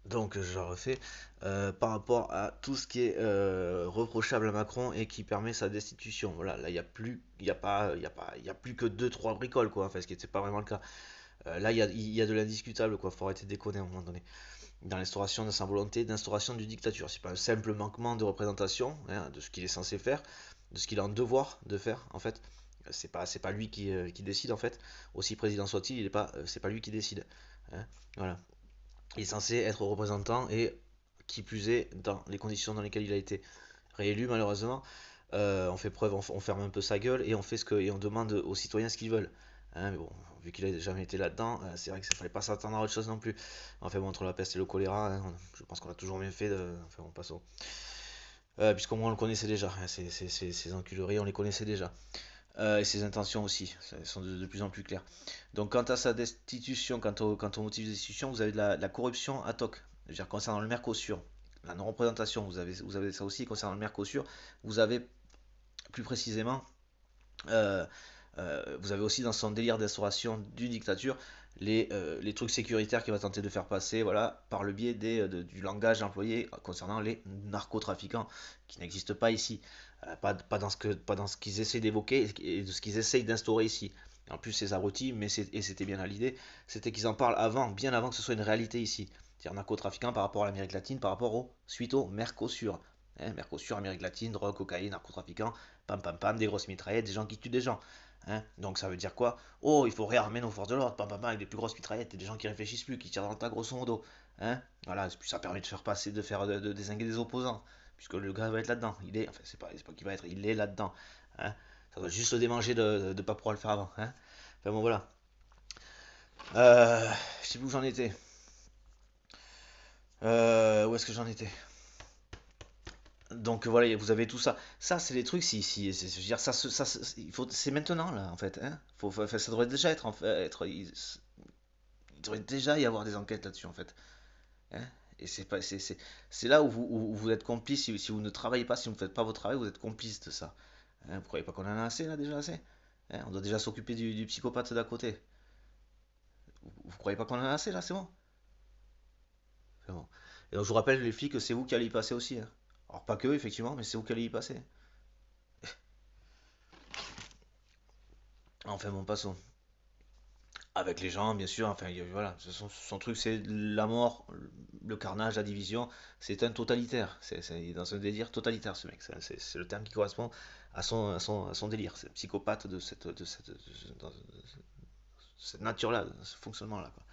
Donc je la refais par rapport à tout ce qui est reprochable à Macron et qui permet sa destitution. Voilà, là il y a plus, il y a pas, il y a pas, il y a plus que deux trois bricoles quoi. Enfin, ce qui n'était pas vraiment le cas. Là il y a de l'indiscutable quoi. Faut arrêter de déconner à un moment donné. Dans l'instauration de sa volonté d'instauration d'une dictature, c'est pas un simple manquement de représentation hein, de ce qu'il est censé faire, de ce qu'il a un devoir de faire en fait. C'est pas lui qui décide en fait. Aussi président soit-il, il est pas, c'est pas lui qui décide. Hein. Voilà. Il est censé être représentant et qui plus est dans les conditions dans lesquelles il a été réélu malheureusement, on fait preuve, on ferme un peu sa gueule et on fait ce que et on demande aux citoyens ce qu'ils veulent. Hein, mais bon, vu qu'il a jamais été là-dedans, c'est vrai que ça fallait pas s'attendre à autre chose non plus. Enfin bon, entre la peste et le choléra, hein, je pense qu'on a toujours bien fait de. Enfin bon, passons. Puisqu'au moins on le connaissait déjà, hein, ces enculeries, on les connaissait déjà. Et ses intentions aussi, elles sont de plus en plus claires. Donc quant à sa destitution, quant au motif de destitution, vous avez de la corruption ad hoc. Je veux dire, concernant le Mercosur, la non-représentation, vous avez ça aussi. Concernant le Mercosur, vous avez plus précisément, euh, vous avez aussi dans son délire d'instauration d'une dictature les trucs sécuritaires qu'il va tenter de faire passer voilà, par le biais du langage employé concernant les narcotrafiquants, qui n'existent pas ici. Pas dans ce qu'ils essaient d'évoquer et de ce qu'ils essayent d'instaurer ici. En plus, c'est abrutis, et c'était bien là l'idée, c'était qu'ils en parlent avant, bien avant que ce soit une réalité ici. C'est-à-dire narcotrafiquants par rapport à l'Amérique latine, par rapport suite au Mercosur. Hein, Mercosur, Amérique latine, drogue, cocaïne, narcotrafiquants, pam pam pam, des grosses mitraillettes, des gens qui tuent des gens. Hein. Donc ça veut dire quoi? Oh, il faut réarmer nos forces de l'ordre, pam pam pam, avec des plus grosses mitraillettes et des gens qui réfléchissent plus, qui tirent dans le tas grosso modo. Hein. Voilà, ça permet de faire passer, de désinguer des opposants, puisque le gars va être là-dedans. Il est, enfin c'est pas qu'il va être, il est là-dedans. Hein. Ça doit juste le démanger de ne pas pouvoir le faire avant. Hein. Enfin bon voilà. Je sais plus où j'en étais. Où est-ce que j'en étais? Donc voilà, vous avez tout ça. Ça, c'est les trucs, je veux dire, c'est maintenant là, en fait. Hein. Enfin, ça devrait déjà être, il devrait déjà y avoir des enquêtes là-dessus, en fait. Hein. Et c'est là où vous êtes complice. Si vous ne travaillez pas, si vous ne faites pas votre travail, vous êtes complice de ça. Hein, vous croyez pas qu'on en a assez là déjà assez? Hein, on doit déjà s'occuper du psychopathe d'à côté. Vous croyez pas qu'on en a assez là, c'est bon? C'est bon. Et donc je vous rappelle les filles que c'est vous qui allez y passer aussi. Hein. Alors pas que effectivement, mais c'est vous qui allez y passer. Enfin bon, passons. Avec les gens, bien sûr, enfin voilà, son truc c'est la mort, le carnage, la division, c'est un totalitaire, il est dans un délire totalitaire ce mec, c'est le terme qui correspond à son délire, c'est un psychopathe de cette nature-là, de ce fonctionnement-là, quoi.